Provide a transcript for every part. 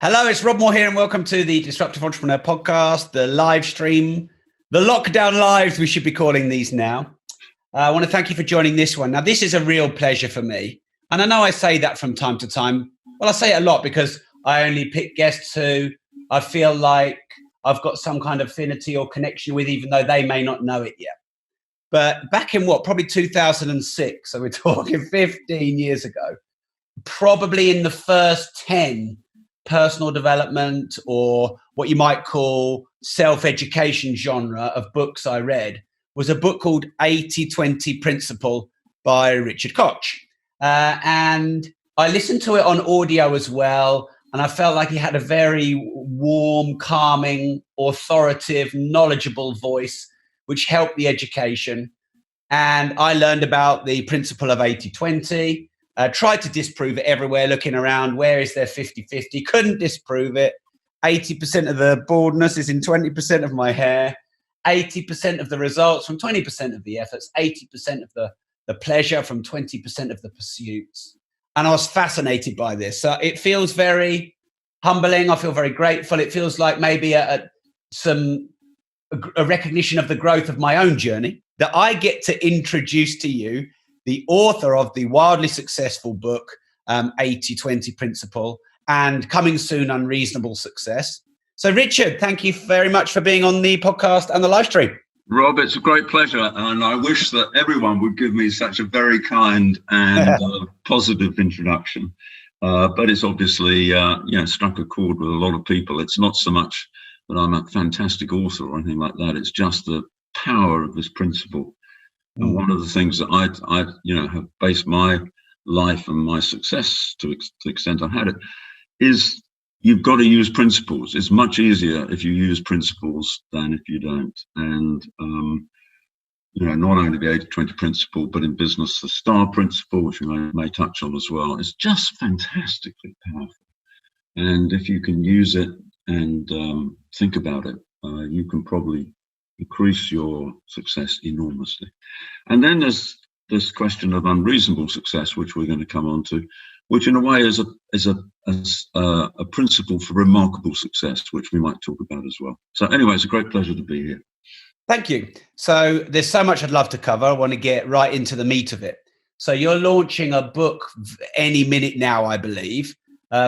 Hello, it's Rob Moore here, and welcome to the Disruptive Entrepreneur Podcast, the live stream, the lockdown lives, we should be calling these now. I want to thank you for joining this one. Now, this is a real pleasure for me. And I know I say that from time to time. Well, I say it a lot because I only pick guests who I feel like I've got some kind of affinity or connection with, even though they may not know it yet. But back in probably 2006, so we're talking 15 years ago, probably in the first 10 personal development or what you might call self-education genre of books I read was a book called 80-20 Principle by Richard Koch. And I listened to it on audio as well. And I felt like he had a very warm, calming, authoritative, knowledgeable voice, which helped the education. And I learned about the principle of 80-20. Tried to disprove it everywhere, looking around, where is there 50-50? Couldn't disprove it. 80% of the baldness is in 20% of my hair. 80% of the results from 20% of the efforts. 80% of the pleasure from 20% of the pursuits. And I was fascinated by this. So it feels very humbling. I feel very grateful. It feels like maybe a recognition of the growth of my own journey that I get to introduce to you, the author of the wildly successful book, 80-20 Principle, and coming soon, Unreasonable Success. So, Richard, thank you very much for being on the podcast and the live stream. Rob, it's a great pleasure, and I wish that everyone would give me such a very kind and positive introduction. But it's obviously, struck a chord with a lot of people. It's not so much that I'm a fantastic author or anything like that. It's just the power of this principle. And one of the things that I have based my life and my success to the extent I had it is you've got to use principles. It's much easier if you use principles than if you don't. And, not only the 80-20 principle, but in business, the STAR principle, which we may touch on as well, is just fantastically powerful. And if you can use it and think about it, you can probably increase your success enormously. And then there's this question of unreasonable success, which we're going to come on to, which in a way is a principle for remarkable success, which we might talk about as well. So anyway, it's a great pleasure to be here. Thank you. So there's so much I'd love to cover. I want to get right into the meat of it. So you're launching a book any minute now, I believe,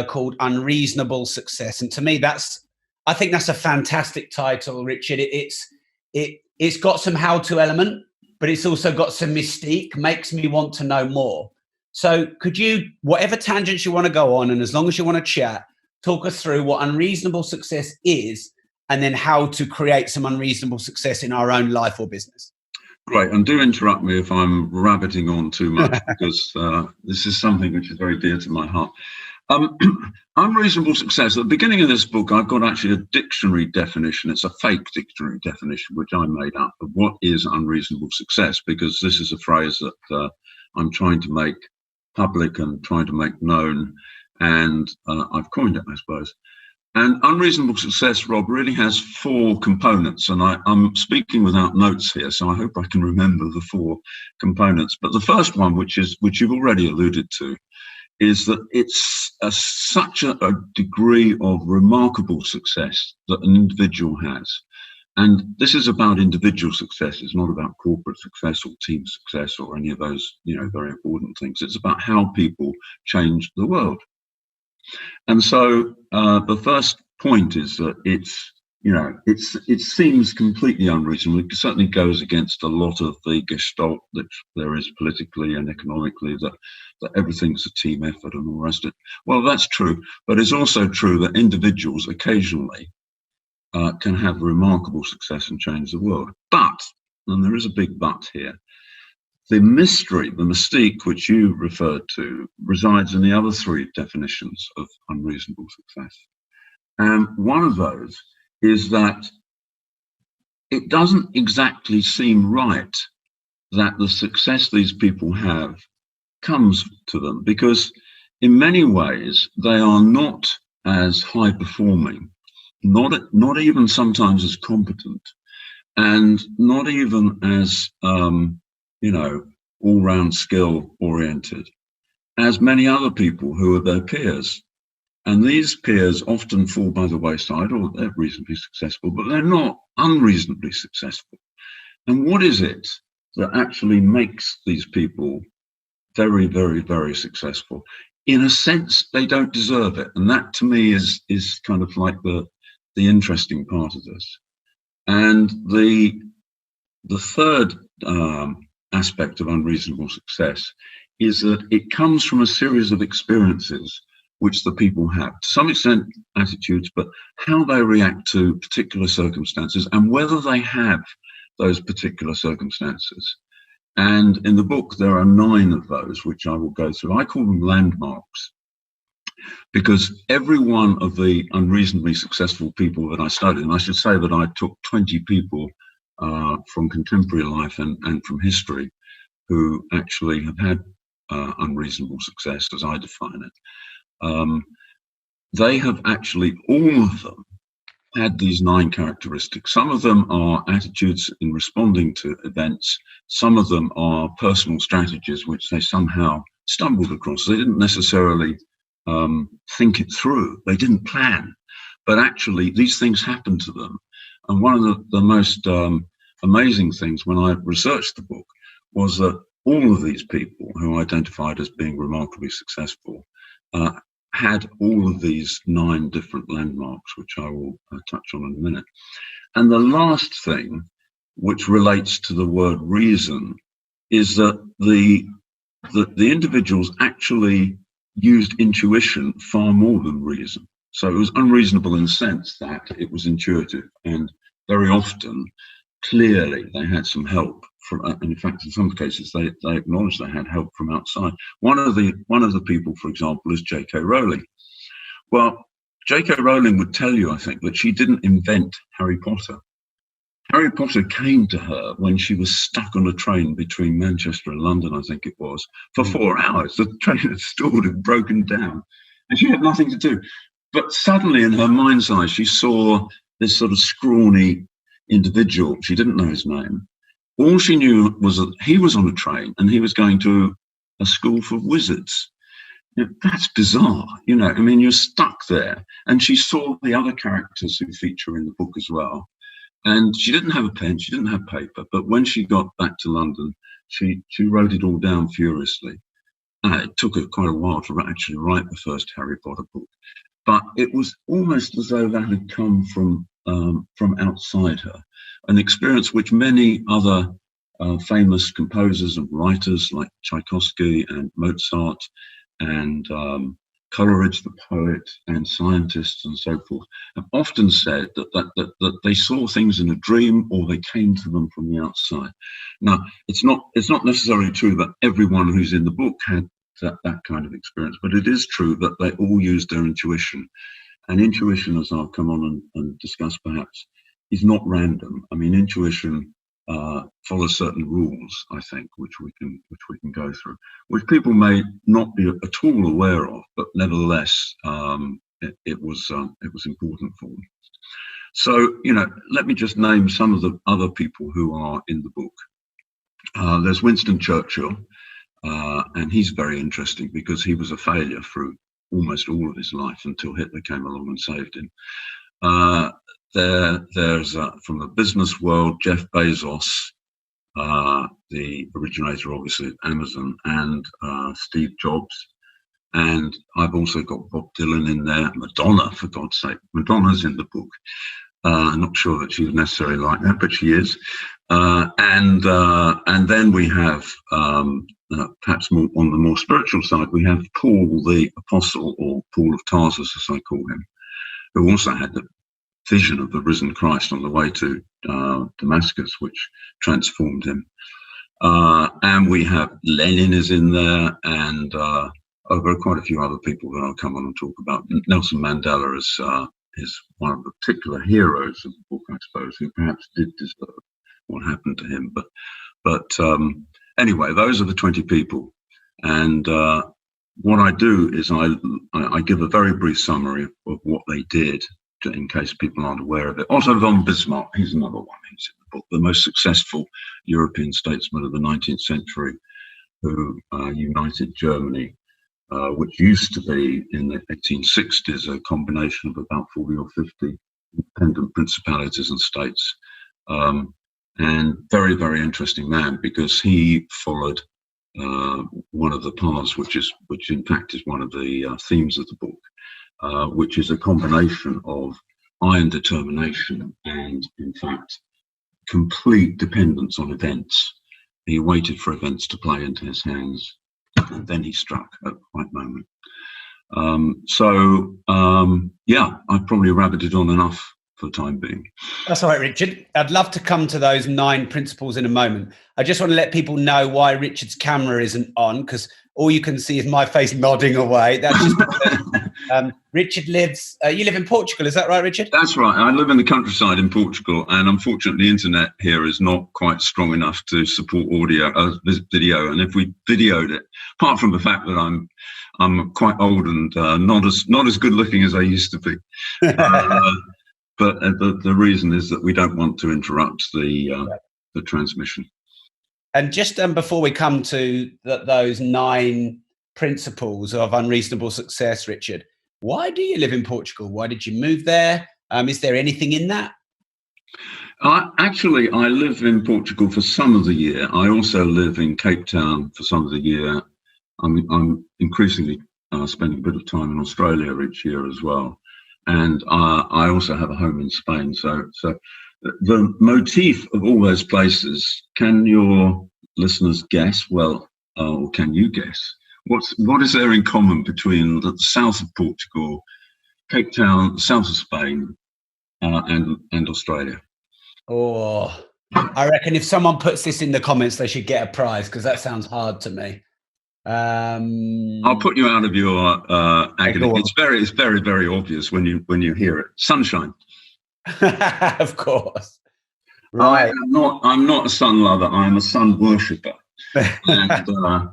called Unreasonable Success. And to me, I think that's a fantastic title, Richard. It's got some how-to element, but it's also got some mystique, makes me want to know more. So could you, whatever tangents you want to go on, and as long as you want to chat, talk us through what unreasonable success is, and then how to create some unreasonable success in our own life or business. Great. And do interrupt me if I'm rabbiting on too much, because this is something which is very dear to my heart. Unreasonable success. At the beginning of this book, I've got actually a dictionary definition. It's a fake dictionary definition, which I made up, of what is unreasonable success, because this is a phrase that I'm trying to make public and trying to make known. And I've coined it, I suppose. And unreasonable success, Rob, really has 4 components. And I'm speaking without notes here, so I hope I can remember the 4 components. But the first one, which you've already alluded to, is that it's such a degree of remarkable success that an individual has. And this is about individual success. It's not about corporate success or team success or any of those, very important things. It's about how people change the world. And so the first point is that it seems completely unreasonable. It certainly goes against a lot of the gestalt that there is politically and economically, that everything's a team effort and all the rest of it. Well, that's true, but it's also true that individuals occasionally can have remarkable success and change the world. But, and there is a big but here, the mystery, the mystique which you referred to, resides in the other 3 definitions of unreasonable success. And one of those is that it doesn't exactly seem right that the success these people have comes to them, because in many ways they are not as high performing, not even sometimes as competent, and not even as all-round skill oriented as many other people who are their peers. And these peers often fall by the wayside, or they're reasonably successful, but they're not unreasonably successful. And what is it that actually makes these people very, very, very successful? In a sense, they don't deserve it. And that to me is kind of like the interesting part of this. And the third aspect of unreasonable success is that it comes from a series of experiences which the people have, to some extent attitudes, but how they react to particular circumstances and whether they have those particular circumstances. And in the book, there are 9 of those, which I will go through. I call them landmarks, because every one of the unreasonably successful people that I studied, and I should say that I took 20 people from contemporary life and from history who actually have had unreasonable success, as I define it. They have actually, all of them, had these 9 characteristics. Some of them are attitudes in responding to events. Some of them are personal strategies which they somehow stumbled across. They didn't necessarily think it through. They didn't plan, but actually these things happened to them. And one of the most amazing things when I researched the book was that all of these people who identified as being remarkably successful had all of these 9 different landmarks, which I will touch on in a minute. And the last thing, which relates to the word reason, is that the individuals actually used intuition far more than reason. So it was unreasonable in the sense that it was intuitive, and very often, clearly, they had some help from, and in fact, in some cases, they acknowledged they had help from outside. One of the people, for example, is J.K. Rowling. Well, J.K. Rowling would tell you, I think, that she didn't invent Harry Potter. Harry Potter came to her when she was stuck on a train between Manchester and London, I think it was, for 4 hours. The train had stalled and broken down, and she had nothing to do. But suddenly, in her mind's eye, she saw this sort of scrawny individual. She didn't know his name. All she knew was that he was on a train and he was going to a school for wizards. That's bizarre, I mean, you're stuck there. And she saw the other characters who feature in the book as well. And she didn't have a pen, she didn't have paper, but when she got back to London, she wrote it all down furiously. It took her quite a while to actually write the first Harry Potter book. But it was almost as though that had come from outside her, an experience which many other famous composers and writers like Tchaikovsky and Mozart and Coleridge the poet and scientists and so forth have often said that they saw things in a dream or they came to them from the outside. Now, it's not necessarily true that everyone who's in the book had that kind of experience, but it is true that they all used their intuition. And intuition, as I'll come on and discuss perhaps, is not random. I mean, intuition follows certain rules, I think, which we can go through, which people may not be at all aware of, but nevertheless, it was important for them. So, let me just name some of the other people who are in the book. There's Winston Churchill, and he's very interesting because he was a failure through almost all of his life until Hitler came along and saved him. There's from the business world, Jeff Bezos, the originator, obviously, of Amazon, and Steve Jobs. And I've also got Bob Dylan in there, Madonna, for God's sake. Madonna's in the book. I'm not sure that she's necessarily like that, but she is. And then we have, perhaps more on the more spiritual side, we have Paul the Apostle, or Paul of Tarsus, as I call him, who also had the vision of the risen Christ on the way to Damascus, which transformed him. And we have Lenin is in there, and there are quite a few other people that I'll come on and talk about. Nelson Mandela is one of the particular heroes of the book, I suppose, who perhaps did deserve what happened to him. But anyway, those are the 20 people. And what I do is I give a very brief summary of what they did, in case people aren't aware of it. Otto von Bismarck, he's another one who's in the book, the most successful European statesman of the 19th century, who united Germany which used to be in the 1860s a combination of about 40 or 50 independent principalities and states. And very, very interesting man, because he followed one of the paths, which in fact is one of the themes of the book, which is a combination of iron determination and, in fact, complete dependence on events. He waited for events to play into his hands, and then he struck at the right moment. Yeah, I've probably rabbited on enough for the time being. That's all right, Richard. I'd love to come to those 9 principles in a moment. I just want to let people know why Richard's camera isn't on, because all you can see is my face nodding away. That's just because, Richard lives, you live in Portugal, is that right, Richard? That's right. I live in the countryside in Portugal, and unfortunately the internet here is not quite strong enough to support video. And if we videoed it, apart from the fact that I'm quite old and not as good looking as I used to be. But the reason is that we don't want to interrupt the transmission. And just before we come to those 9 principles of unreasonable success, Richard, why do you live in Portugal? Why did you move there? Is there anything in that? Actually, I live in Portugal for some of the year. I also live in Cape Town for some of the year. I'm increasingly spending a bit of time in Australia each year as well. And I also have a home in Spain. So the motif of all those places, can your listeners guess? Well, or can you guess? What is there in common between the south of Portugal, Cape Town, south of Spain, and Australia? Oh, I reckon if someone puts this in the comments, they should get a prize, because that sounds hard to me. I'll put you out of your agony. It's very, very obvious when you hear it. Sunshine. Of course. Right. I'm not a sun lover. I'm a sun worshipper. And I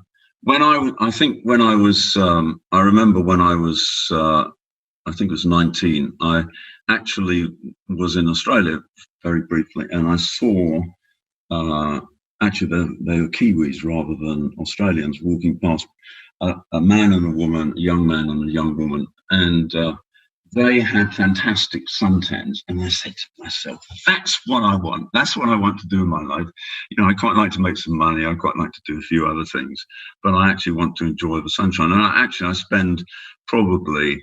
remember when I was I think it was 19. I actually was in Australia very briefly, and I saw. Actually, they were Kiwis rather than Australians walking past a man and a woman, a young man and a young woman, and they had fantastic suntans. And I said to myself, that's what I want. That's what I want to do in my life. You know, I quite like to make some money. I quite like to do a few other things, but I actually want to enjoy the sunshine. And I spend probably,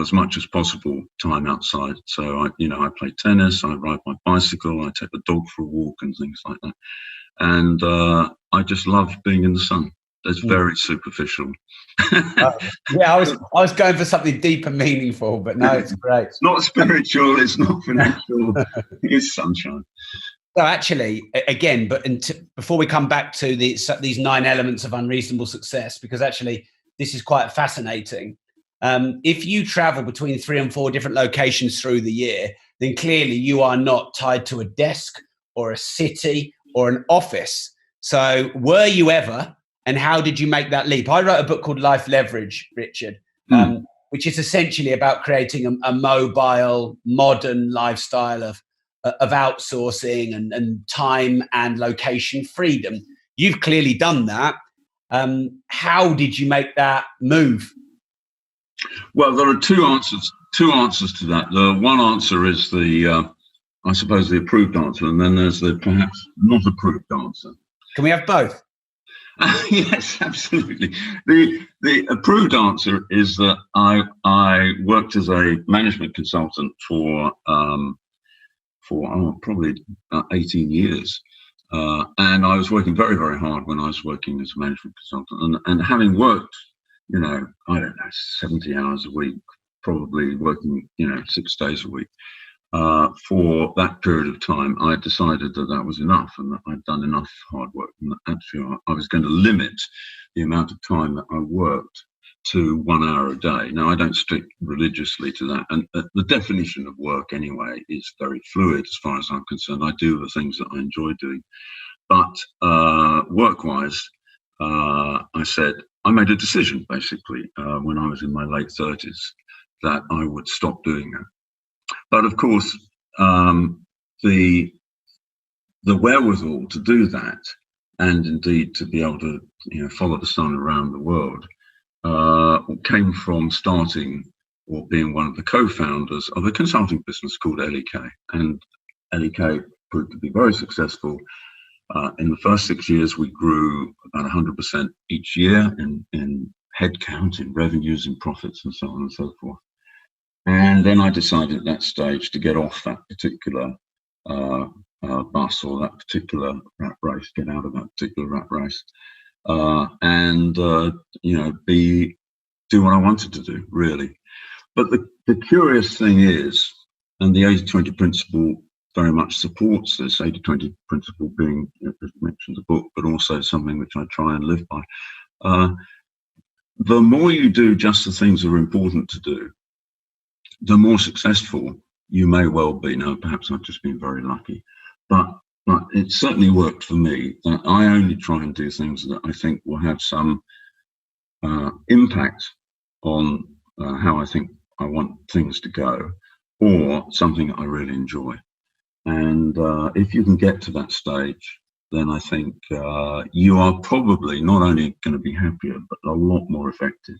as much as possible time outside. So I play tennis, I ride my bicycle, I take the dog for a walk and things like that. And I just love being in the sun. It's very superficial. Yeah, I was going for something deep and meaningful, but no, it's great. It's not spiritual, it's not financial, it's sunshine. So actually, again, before we come back to these 9 elements of unreasonable success, because actually this is quite fascinating. If you travel between 3 and 4 different locations through the year, then clearly you are not tied to a desk or a city or an office. So were you ever, and how did you make that leap? I wrote a book called Life Leverage, Richard, which is essentially about creating a mobile, modern lifestyle of outsourcing and time and location freedom. You've clearly done that. How did you make that move? Well, there are two answers to that. The one answer is I suppose the approved answer, and then there's the perhaps not approved answer. Can we have both? Yes, absolutely. The approved answer is that I worked as a management consultant for probably 18 years. And I was working very, very hard when I was working as a management consultant, and having worked, I don't know, 70 hours a week, probably working, 6 days a week. For that period of time, I decided that was enough, and that I'd done enough hard work, and that actually I was going to limit the amount of time that I worked to 1 hour a day. Now, I don't stick religiously to that, and the definition of work anyway is very fluid as far as I'm concerned. I do the things that I enjoy doing, but work-wise, I made a decision basically when I was in my late 30s that I would stop doing that. But of course, the wherewithal to do that and indeed to be able to follow the sun around the world, came from starting or being one of the co-founders of a consulting business called LEK. And LEK proved to be very successful. In the first 6 years, we grew about 100% each year in headcount, in revenues, in profits, and so on and so forth. And then I decided at that stage to get off that particular bus or that particular rat race, get out of that particular rat race, and do what I wanted to do, really. But the curious thing is, and the 80-20 principle very much supports this, 80-20 principle being, as mentioned in the book, but also something which I try and live by. The more you do just the things that are important to do, the more successful you may well be. Now, perhaps I've just been very lucky, but it certainly worked for me that I only try and do things that I think will have some impact on how I think I want things to go, or something I really enjoy. And if you can get to that stage, then I think you are probably not only going to be happier, but a lot more effective,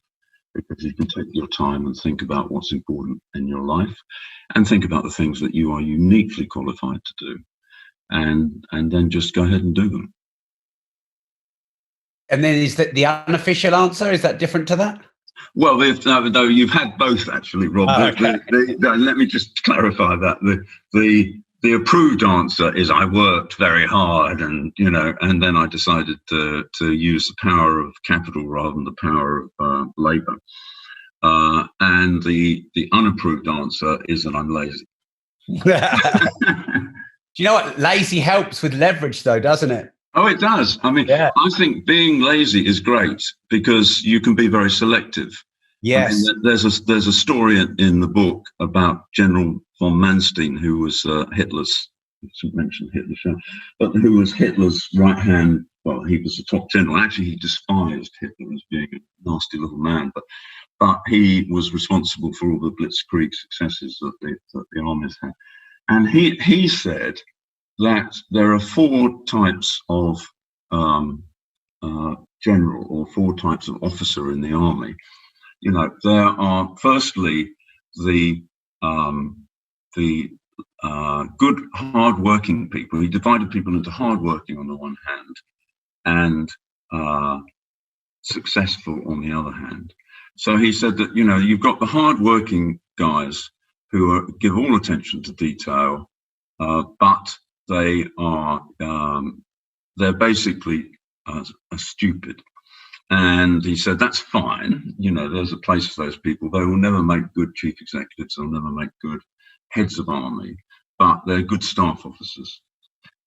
because you can take your time and think about what's important in your life, and think about the things that you are uniquely qualified to do, and then just go ahead and do them. And then is that the unofficial answer? Is that different to that? Well, though you've had both, actually, Rob. Okay. Let me just clarify that. The approved answer is I worked very hard, and then I decided to use the power of capital rather than the power of labour. And the unapproved answer is that I'm lazy. Do you know what? Lazy helps with leverage, though, doesn't it? Oh, it does. I mean, yeah. I think being lazy is great because you can be very selective. Yes. I mean, there's a story in the book about General von Manstein, who was Hitler's, I shouldn't mention Hitler, but who was Hitler's right hand. Well, he was the top general. Actually, he despised Hitler as being a nasty little man, but he was responsible for all the blitzkrieg successes that the armies had. And he said that there are 4 types of general, or 4 types of officer in the army. There are firstly the good, hard-working people. He divided people into hard-working on the one hand and successful on the other hand. So he said that you've got the hard-working guys who give all attention to detail, but they are they're basically stupid. And he said that's fine. There's a place for those people. They will never make good chief executives. They'll never make good heads of army, but they're good staff officers.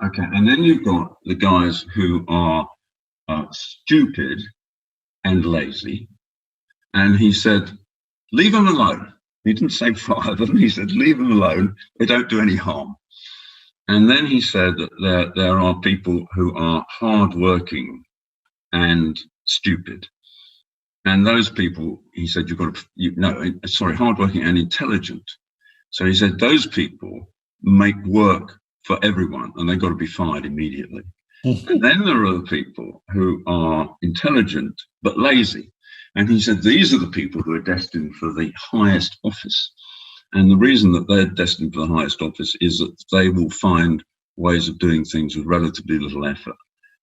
Okay, and then you've got the guys who are stupid and lazy. And he said, leave them alone. He didn't say fire them. He said, leave them alone. They don't do any harm. And then he said that there are people who are hardworking and stupid. And those people, he said, hardworking and intelligent. So he said, those people make work for everyone, and they've got to be fired immediately. And then there are the people who are intelligent but lazy. And he said, these are the people who are destined for the highest office. And the reason that they're destined for the highest office is that they will find ways of doing things with relatively little effort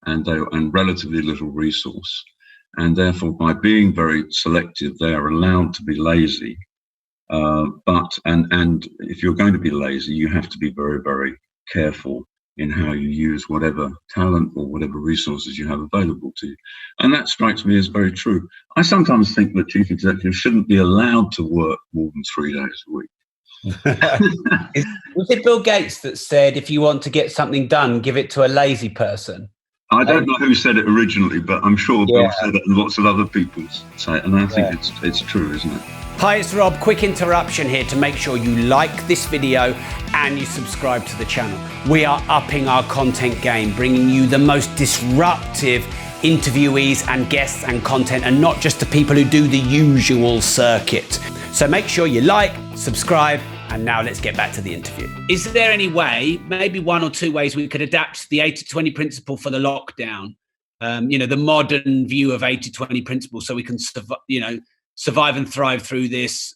and relatively little resource. And therefore, by being very selective, they are allowed to be lazy. But if you're going to be lazy, you have to be very, very careful in how you use whatever talent or whatever resources you have available to you. And that strikes me as very true. I sometimes think that chief executives shouldn't be allowed to work more than 3 days a week. Was it Bill Gates that said, if you want to get something done, give it to a lazy person? I don't know who said it originally, but I'm sure Bill said it and lots of other people say it. And I think it's true, isn't it? Hi, it's Rob. Quick interruption here to make sure you like this video and you subscribe to the channel. We are upping our content game, bringing you the most disruptive interviewees and guests and content, and not just the people who do the usual circuit. So make sure you like, subscribe, And now let's get back to the interview. Is there any way, maybe one or two ways, we could adapt the 80-20 principle for the lockdown? The modern view of 80-20 principle, so we can survive and thrive through this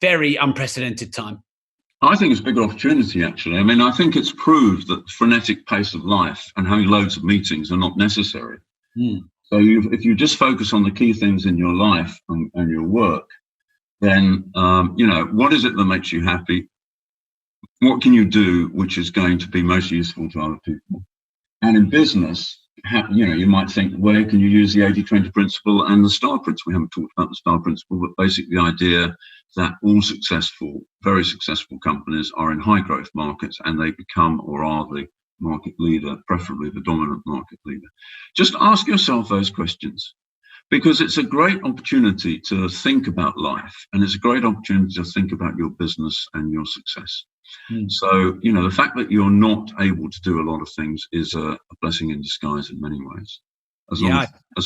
very unprecedented time. I think it's a big opportunity, actually. I mean, I think it's proved that the frenetic pace of life and having loads of meetings are not necessary. So if you just focus on the key things in your life and your work, then, what is it that makes you happy? What can you do which is going to be most useful to other people? And in business, you might think, where can you use the 80-20 principle and the STAR principle? We haven't talked about the STAR principle, but basically the idea that all very successful companies are in high growth markets and they become or are the market leader, preferably the dominant market leader. Just ask yourself those questions, because it's a great opportunity to think about life, and it's a great opportunity to think about your business and your success. So, the fact that you're not able to do a lot of things is a blessing in disguise in many ways. As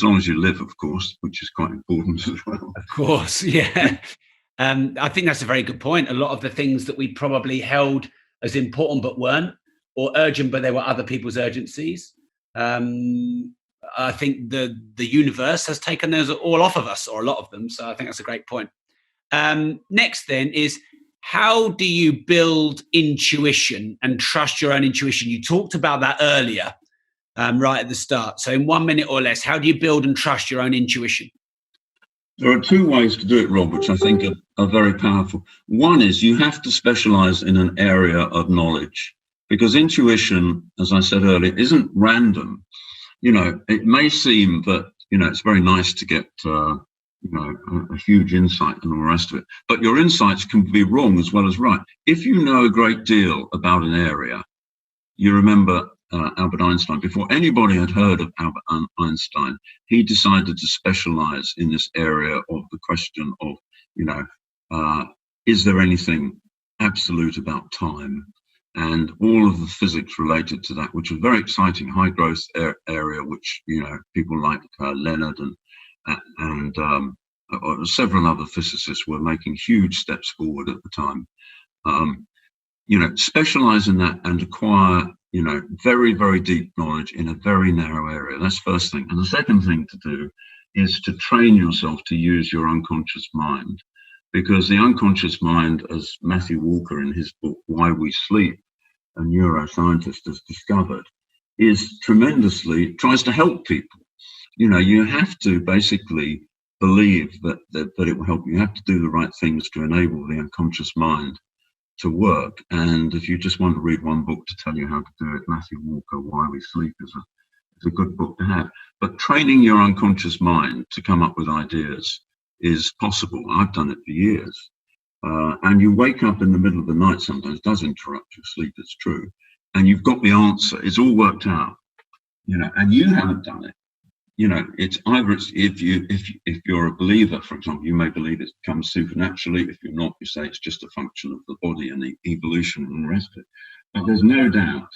long as you live, of course, which is quite important as well. Of course, yeah. I think that's a very good point. A lot of the things that we probably held as important but weren't, or urgent but there were other people's urgencies. I think the universe has taken those all off of us, or a lot of them. So I think that's a great point. Next then is, how do you build intuition and trust your own intuition? You talked about that earlier, right at the start. So in 1 minute or less, how do you build and trust your own intuition? There are two ways to do it, Rob, which I think are very powerful. One is you have to specialize in an area of knowledge, because intuition, as I said earlier, isn't random. It may seem that, it's very nice to get, a huge insight and all the rest of it, but your insights can be wrong as well as right. If you know a great deal about an area, you remember Albert Einstein. Before anybody had heard of Albert Einstein, he decided to specialize in this area of the question of, is there anything absolute about time? And all of the physics related to that, which was very exciting, high growth area, which, people like Leonard and several other physicists were making huge steps forward at the time. Specialize in that and acquire, very, very deep knowledge in a very narrow area. That's the first thing. And the second thing to do is to train yourself to use your unconscious mind, because the unconscious mind, as Matthew Walker in his book, Why We Sleep, a neuroscientist has discovered, tries to help people. You have to basically believe that it will help you. You have to do the right things to enable the unconscious mind to work. And if you just want to read one book to tell you how to do it, Matthew Walker, Why We Sleep, is a good book to have. But training your unconscious mind to come up with ideas is possible. I've done it for years. And you wake up in the middle of the night sometimes, it does interrupt your sleep, it's true. And you've got the answer, it's all worked out, and you haven't done it. It's either if you're a believer, for example, you may believe it comes supernaturally. If you're not, you say it's just a function of the body and the evolution and the rest of it. But there's no doubt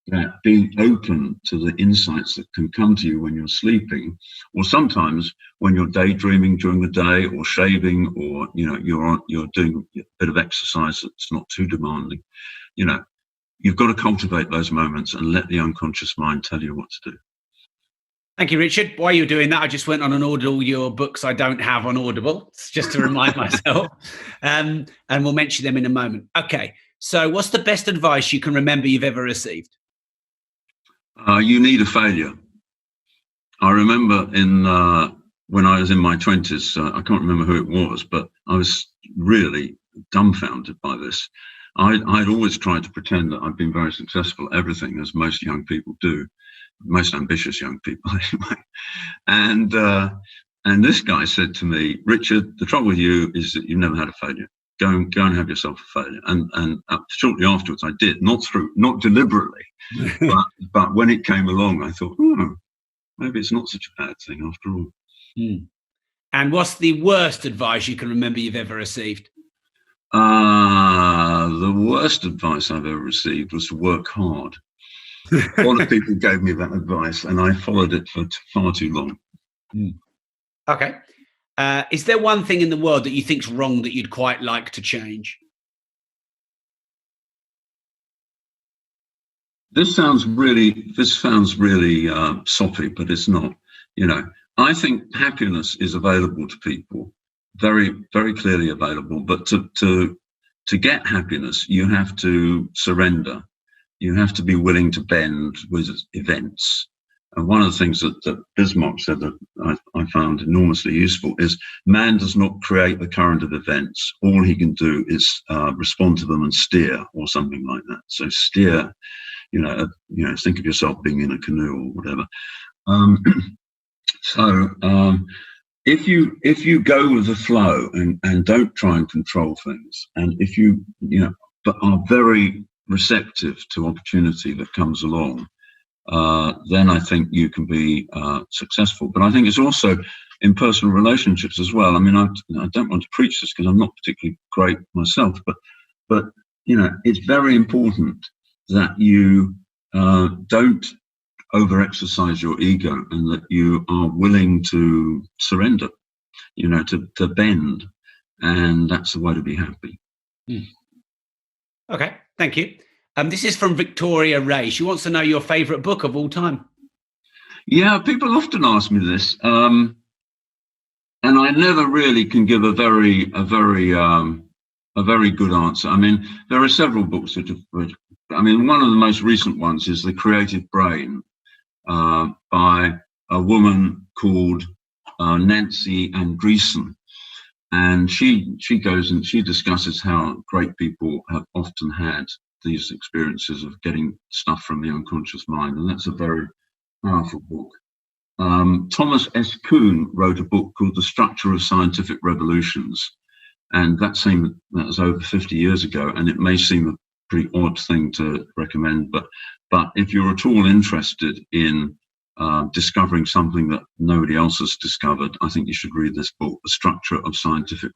that being open to the insights that can come to you when you're sleeping, or sometimes when you're daydreaming during the day, or shaving, or you're doing a bit of exercise that's not too demanding, you've got to cultivate those moments and let the unconscious mind tell you what to do. Thank you, Richard. While you're doing that, I just went on and ordered all your books I don't have on Audible, just to remind myself. And we'll mention them in a moment. Okay, so what's the best advice you can remember you've ever received? You need a failure. I remember when I was in my 20s, I can't remember who it was, but I was really dumbfounded by this. I'd always tried to pretend that I'd been very successful at everything, as most young people do, most ambitious young people anyway. And this guy said to me, Richard, the trouble with you is that you've never had a failure. Go and have yourself a failure. And shortly afterwards, I did, not deliberately, but when it came along, I thought, maybe it's not such a bad thing after all. And what's the worst advice you can remember you've ever received? The worst advice I've ever received was to work hard. A lot of people gave me that advice, and I followed it for far too long. Okay. Is there one thing in the world that you think's wrong that you'd quite like to change? this sounds really soppy, but it's not. I think happiness is available to people, very, very clearly available. But to get happiness, you have to surrender. You have to be willing to bend with events. And one of the things that Bismarck said that I found enormously useful is man does not create the current of events. All he can do is respond to them and steer, or something like that. So steer, think of yourself being in a canoe or whatever. If you go with the flow and don't try and control things, and if you but are very receptive to opportunity that comes along, then I think you can be successful. But I think it's also in personal relationships as well. I mean, I don't want to preach this because I'm not particularly great myself, but it's very important that you don't over-exercise your ego, and that you are willing to surrender, to bend, and that's the way to be happy. Okay, thank you. This is from Victoria Ray. She wants to know your favourite book of all time. Yeah, people often ask me this, and I never really can give a very good answer. I mean, there are several books that one of the most recent ones is The Creative Brain, by a woman called Nancy Andreessen, and she goes and she discusses how great people have often had these experiences of getting stuff from the unconscious mind, and that's a very powerful book. Thomas S. Kuhn wrote a book called The Structure of Scientific Revolutions, and that was over 50 years ago, and it may seem a pretty odd thing to recommend, but if you're at all interested in discovering something that nobody else has discovered, I think you should read this book, The Structure of Scientific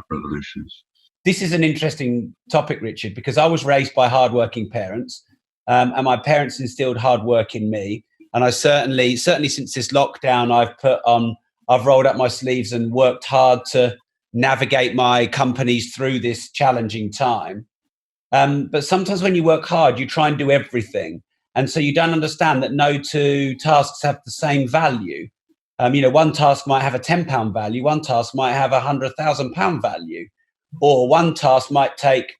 Revolutions. This is an interesting topic, Richard, because I was raised by hardworking parents, and my parents instilled hard work in me. And I certainly since this lockdown, I've rolled up my sleeves and worked hard to navigate my companies through this challenging time. But sometimes when you work hard, you try and do everything. And so you don't understand that no two tasks have the same value. One task might have a £10 value, one task might have a £100,000 value, or one task might take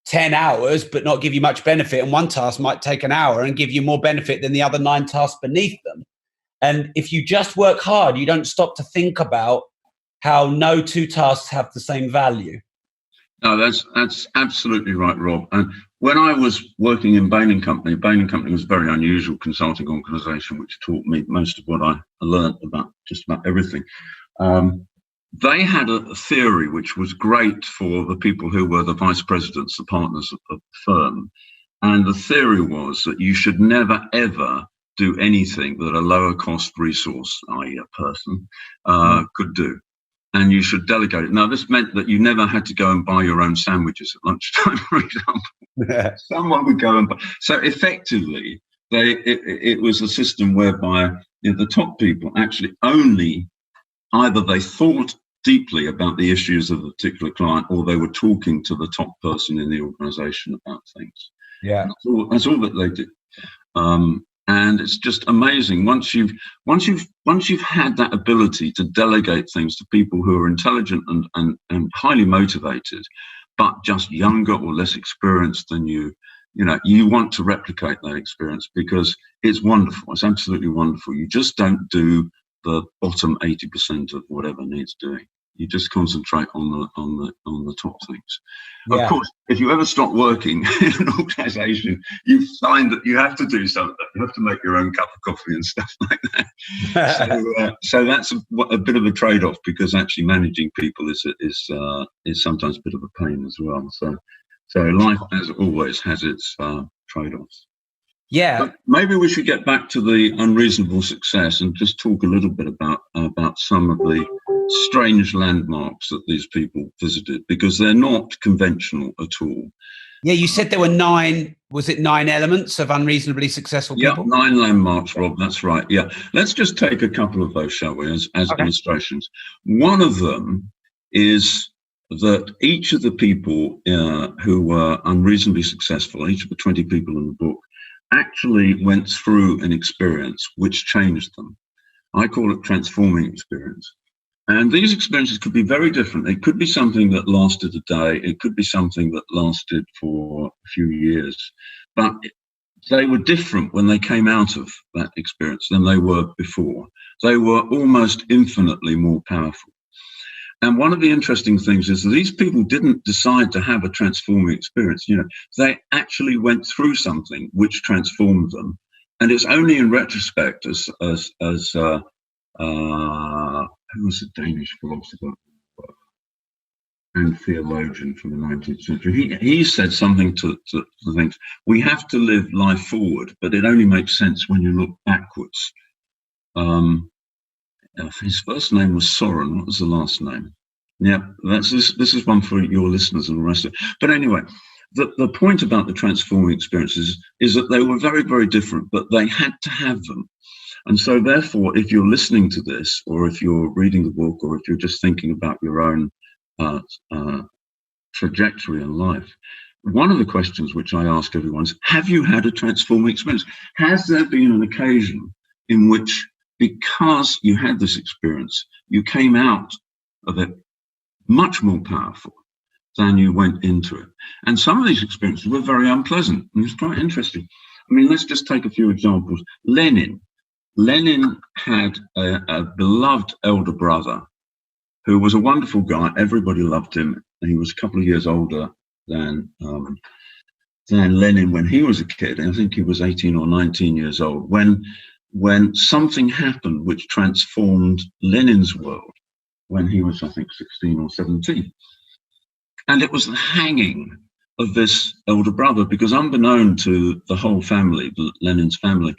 10 hours but not give you much benefit, and one task might take an hour and give you more benefit than the other 9 tasks beneath them. And if you just work hard, you don't stop to think about how no two tasks have the same value. No, that's absolutely right, Rob. And when I was working in Bain & Company was a very unusual consulting organisation, which taught me most of what I learned about just about everything. They had a theory which was great for the people who were the vice presidents, the partners of the firm. And the theory was that you should never, ever do anything that a lower cost resource, i.e. a person, could do. And you should delegate it. Now, this meant that you never had to go and buy your own sandwiches at lunchtime, for example. Someone would go and buy. So effectively, it was a system whereby the top people actually only either they thought deeply about the issues of a particular client, or they were talking to the top person in the organization about things. Yeah, that's all that they did. And it's just amazing once you've had that ability to delegate things to people who are intelligent and highly motivated, but just younger or less experienced than you. You want to replicate that experience because it's wonderful. It's absolutely wonderful. You just don't do the bottom 80% of whatever needs doing. You just concentrate on the top things. Yeah. Of course, if you ever stop working in an organisation, you find that you have to do something. You have to make your own cup of coffee and stuff like that. So that's a bit of a trade-off, because actually managing people is sometimes a bit of a pain as well. So life, as always, has its trade-offs. Yeah. But maybe we should get back to the unreasonable success and just talk a little bit about some of the strange landmarks that these people visited, because they're not conventional at all. Yeah, you said there were 9 elements of unreasonably successful people? Yeah, 9 landmarks, Rob, that's right. Yeah, let's just take a couple of those, shall we, as okay. Illustrations. One of them is that each of the people who were unreasonably successful, each of the 20 people in the book, actually went through an experience which changed them. I call it transforming experience. And these experiences could be very different. It could be something that lasted a day. It could be something that lasted for a few years. But they were different when they came out of that experience than they were before. They were almost infinitely more powerful. And one of the interesting things is that these people didn't decide to have a transforming experience. They actually went through something which transformed them. And it's only in retrospect, who was a Danish philosopher and theologian from the 19th century? He said something to things. We have to live life forward, but it only makes sense when you look backwards. His first name was Soren. What was the last name? Yeah, this is one for your listeners and the rest of it. But anyway, the point about the transforming experiences is that they were very, very different, but they had to have them. And so therefore, if you're listening to this, or if you're reading the book, or if you're just thinking about your own trajectory in life, one of the questions which I ask everyone is, have you had a transforming experience? Has there been an occasion in which, because you had this experience, you came out of it much more powerful than you went into it? And some of these experiences were very unpleasant, and it's quite interesting. I mean, let's just take a few examples. Lenin had a beloved elder brother who was a wonderful guy. Everybody loved him. And he was a couple of years older than Lenin when he was a kid. I think he was 18 or 19 years old when something happened which transformed Lenin's world when he was, I think, 16 or 17. And it was the hanging of this elder brother, because unbeknown to the whole family, Lenin's family,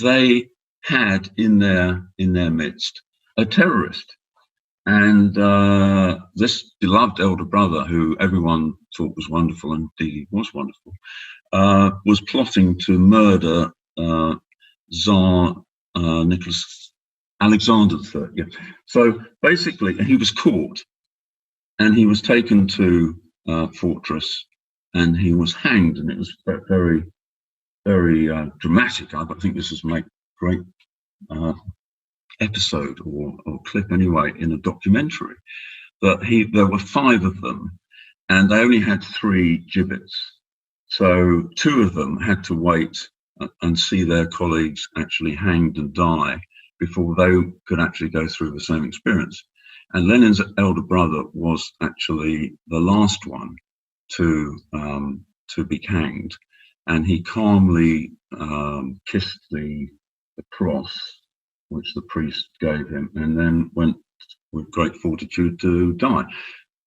they had in their midst a terrorist. And this beloved elder brother, who everyone thought was wonderful, and indeed he was wonderful, was plotting to murder Tsar Nicholas Alexander III. Yeah. So basically, he was caught, and he was taken to fortress, and he was hanged, and it was very, very dramatic. I think this is a great episode or clip anyway in a documentary. But there were 5 of them, and they only had 3 gibbets. So 2 of them had to wait and see their colleagues actually hanged and die before they could actually go through the same experience. And Lenin's elder brother was actually the last one to be hanged, and he calmly kissed the cross which the priest gave him, and then went with great fortitude to die.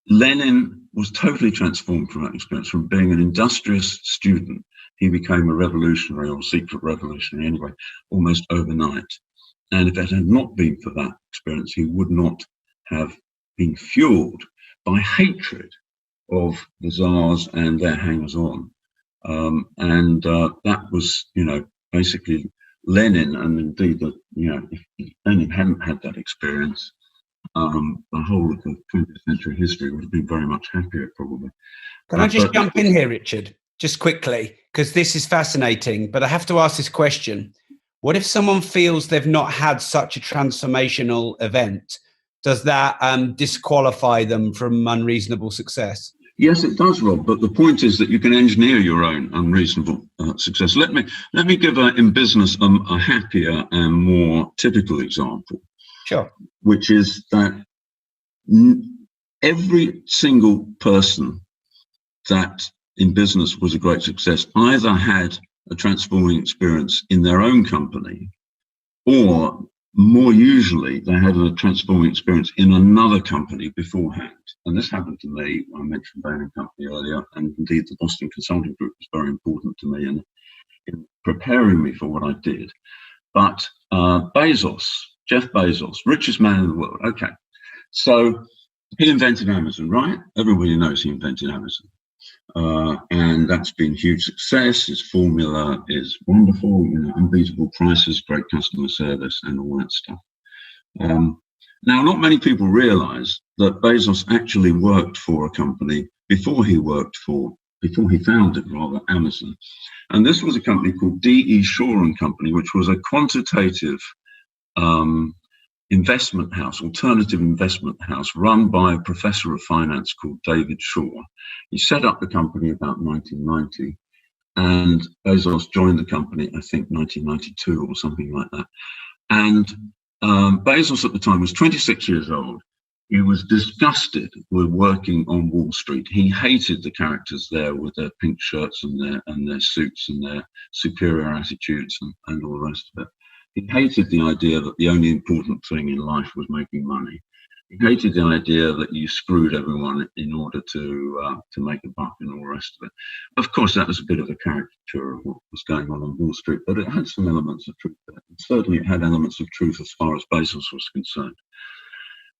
Lenin was totally transformed from that experience. From being an industrious student, he became a revolutionary, or secret revolutionary anyway, almost overnight. And if it had not been for that experience, he would not have been fueled by hatred of the Tsars and their hangers-on. That was, basically Lenin. And indeed, if Lenin hadn't had that experience, the whole of the 20th century history would have been very much happier, probably. Can I just jump in here, Richard, just quickly, because this is fascinating, but I have to ask this question. What if someone feels they've not had such a transformational event? Does that disqualify them from unreasonable success? Yes, it does, Rob. But the point is that you can engineer your own unreasonable success. Let me give in business a happier and more typical example. Sure. Which is that every single person that in business was a great success either had a transforming experience in their own company, or more usually they had a transforming experience in another company beforehand. And this happened to me. I mentioned Bain & Company earlier, and indeed the Boston Consulting Group was very important to me in preparing me for what I did. But Jeff Bezos, richest man in the world. Okay. So he invented Amazon, right? Everybody knows he invented Amazon. And that's been a huge success. His formula is wonderful, unbeatable prices, great customer service, and all that stuff. Now, not many people realize that Bezos actually worked for a company before he worked for before he founded, rather, Amazon. And this was a company called D.E. Shaw and Company, which was a quantitative investment house, alternative investment house, run by a professor of finance called David Shaw. He set up the company about 1990, and Bezos joined the company, I think, 1992 or something like that. And Bezos at the time was 26 years old. He was disgusted with working on Wall Street. He hated the characters there with their pink shirts and their suits and their superior attitudes and all the rest of it. He hated the idea that the only important thing in life was making money. He hated the idea that you screwed everyone in order to make a buck and all the rest of it. Of course, that was a bit of a caricature of what was going on Wall Street, but it had some elements of truth there. And certainly it had elements of truth as far as Bezos was concerned.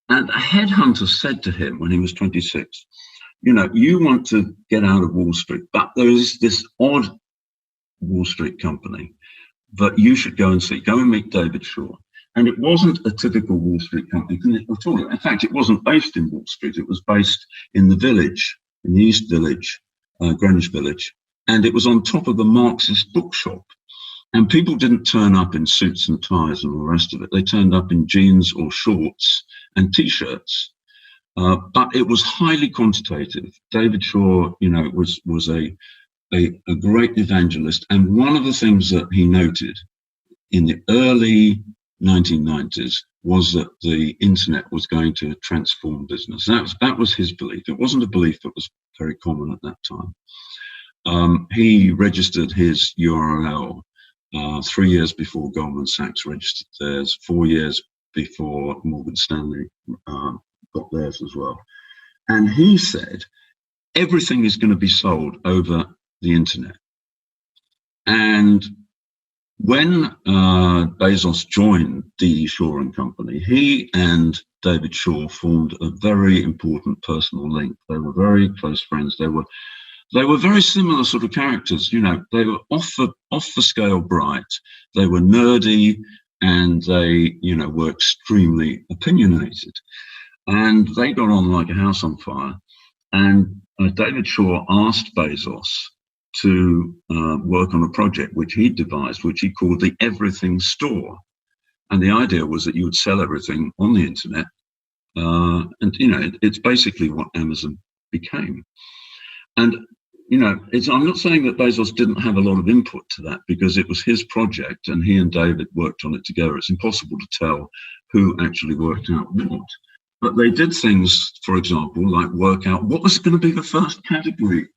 And a headhunter said to him when he was 26, you know, you want to get out of Wall Street, but there is this odd Wall Street company that you should go and see. Go and meet David Shaw. And it wasn't a typical Wall Street company at all. In fact, it wasn't based in Wall Street. It was based in the Village, in the East Village, Greenwich Village. And it was on top of a Marxist bookshop. And people didn't turn up in suits and ties and all the rest of it. They turned up in jeans or shorts and T-shirts. But it was highly quantitative. David Shaw, you know, was a great evangelist. And one of the things that he noted in the early 1990s was that the internet was going to transform business. That was his belief. It wasn't a belief that was very common at that time. He registered his URL 3 years before Goldman Sachs registered theirs, 4 years before Morgan Stanley got theirs as well. And he said, everything is going to be sold over the internet. And when Bezos joined D.E. Shaw and Company, he and David Shaw formed a very important personal link. They were very close friends. They were very similar sort of characters. You know, they were off the scale bright. They were nerdy, and they, you know, were extremely opinionated. And they got on like a house on fire. And David Shaw asked Bezos to work on a project which he devised, which he called the Everything Store. And the idea was that you would sell everything on the internet. And, you know, it's basically what Amazon became. And, you know, I'm not saying that Bezos didn't have a lot of input to that, because it was his project and he and David worked on it together. It's impossible to tell who actually worked out what. But they did things, for example, like work out what was going to be the first category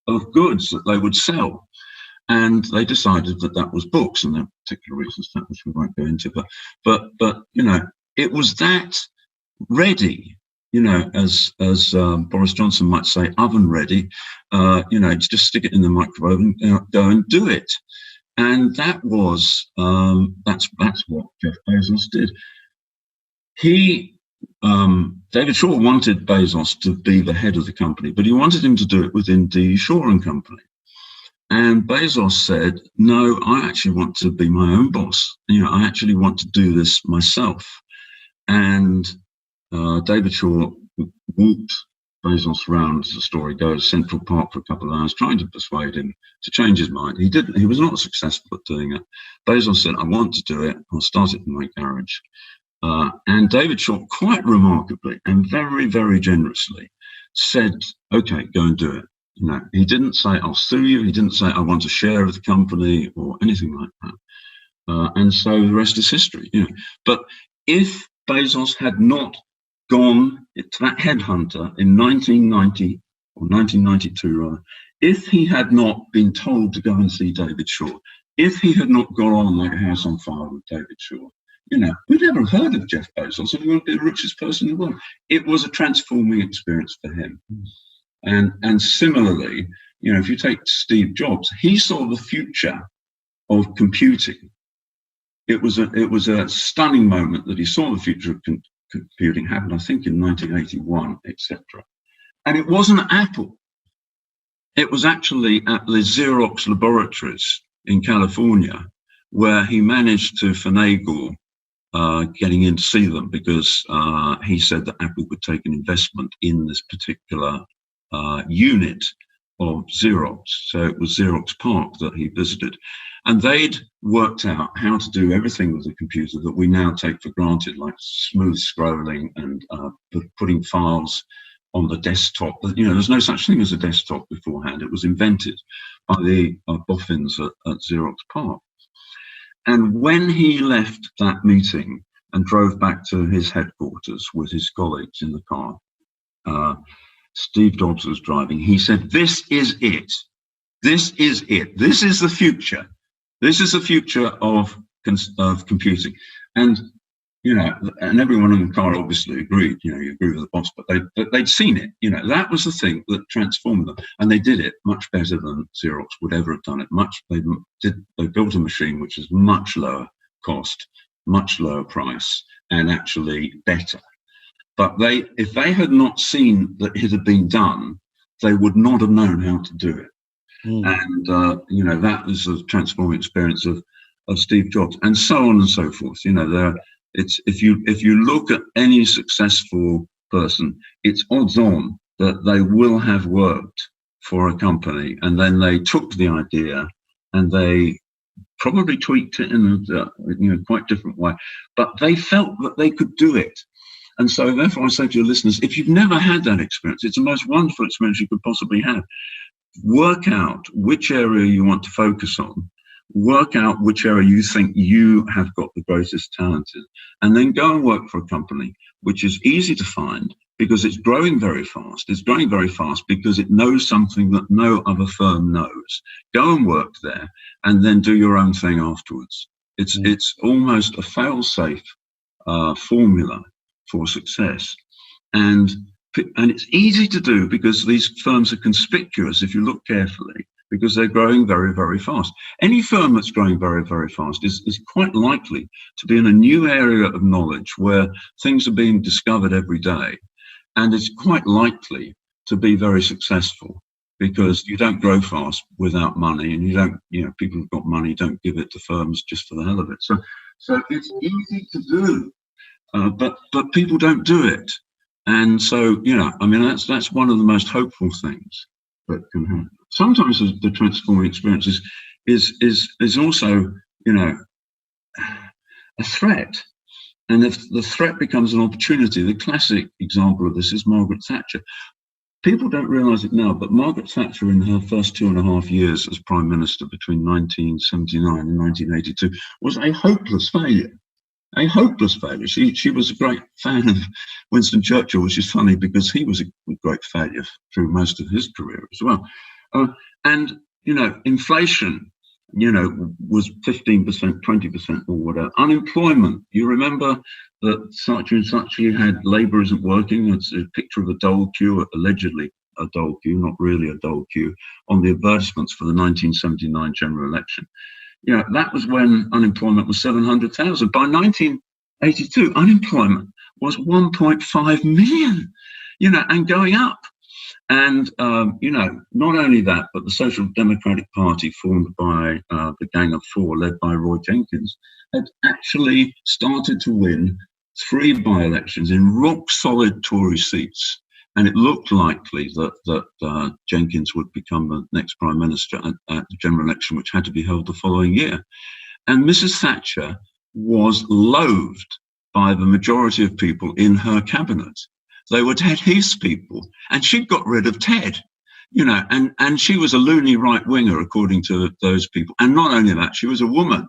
of goods that they would sell. And they decided that that was books, and there are particular reasons for that, which we won't go into. But you know, it was that ready, you know, as Boris Johnson might say, oven ready. You know, just stick it in the microwave and go and do it. And that was that's what Jeff Bezos did. David Shaw wanted Bezos to be the head of the company, but he wanted him to do it within D. Shaw and Company. And Bezos said, no, I actually want to be my own boss. You know, I actually want to do this myself. And David Shaw walked Bezos around, as the story goes, Central Park for a couple of hours, trying to persuade him to change his mind. He didn't. He was not successful at doing it. Bezos said, I want to do it. I'll start it in my garage. And David Shaw, quite remarkably and very, very generously, said, okay, go and do it. You know, he didn't say, I'll sue you. He didn't say, I want a share of the company or anything like that. And so the rest is history. You know. But if Bezos had not gone to that headhunter in 1990 or 1992, rather, if he had not been told to go and see David Shaw, if he had not gone on like a house on fire with David Shaw, you know, we'd never have heard of Jeff Bezos if he would be the richest person in the world. It was a transforming experience for him. And similarly, you know, if you take Steve Jobs, he saw the future of computing. It was a stunning moment that he saw the future of computing happen, I think, in 1981, etc. And it wasn't Apple. It was actually at the Xerox laboratories in California, where he managed to finagle getting in to see them, because he said that Apple would take an investment in this particular unit of Xerox. So it was Xerox PARC that he visited. And they'd worked out how to do everything with a computer that we now take for granted, like smooth scrolling and putting files on the desktop. There's no such thing as a desktop beforehand. It was invented by the boffins at Xerox PARC. And when he left that meeting and drove back to his headquarters with his colleagues in the car, Steve Jobs was driving. He said, "This is it. This is it. This is the future. This is the future of computing." And and everyone in the car obviously agreed. You agree with the boss, but they'd seen it. That was the thing that transformed them, and they did it much better than Xerox would ever have done it. They built a machine which is much lower cost, much lower price, and actually better. But if they had not seen that it had been done, they would not have known how to do it. And that was a transforming experience of Steve Jobs, and so on and so forth. If you look at any successful person, it's odds on that they will have worked for a company, and then they took the idea and they probably tweaked it in a quite different way, but they felt that they could do it. And so therefore I say to your listeners, if you've never had that experience, it's the most wonderful experience you could possibly have. Work out which area you want to focus on, work out which area you think you have got the greatest talent in, and then go and work for a company which is easy to find because it's growing very fast. It's growing very fast because it knows something that no other firm knows. Go and work there and then do your own thing afterwards. It's almost a fail-safe formula for success. And it's easy to do because these firms are conspicuous if you look carefully, because they're growing very, very fast. Any firm that's growing very, very fast is quite likely to be in a new area of knowledge where things are being discovered every day. And it's quite likely to be very successful because you don't grow fast without money, and people who've got money don't give it to firms just for the hell of it. So it's easy to do. But people don't do it, and so that's one of the most hopeful things that can happen. Sometimes the transforming experience is also a threat, and if the threat becomes an opportunity, the classic example of this is Margaret Thatcher. People don't realise it now, but Margaret Thatcher, in her first 2.5 years as Prime Minister between 1979 and 1982, was a hopeless failure. A hopeless failure. She was a great fan of Winston Churchill, which is funny because he was a great failure through most of his career as well. And inflation, was 15%, 20% or whatever. Unemployment. You remember that such and such had Labour isn't working. It's a picture of a dole queue, allegedly a dole queue, not really a dole queue, on the advertisements for the 1979 general election. That was when unemployment was 700,000. By 1982, unemployment was 1.5 million, and going up. And, not only that, but the Social Democratic Party, formed by the Gang of Four, led by Roy Jenkins, had actually started to win 3 by-elections in rock-solid Tory seats. And it looked likely that Jenkins would become the next Prime Minister at the general election, which had to be held the following year. And Mrs. Thatcher was loathed by the majority of people in her cabinet. They were Ted Heath's people, and she'd got rid of Ted, and she was a loony right-winger, according to those people. And not only that, she was a woman,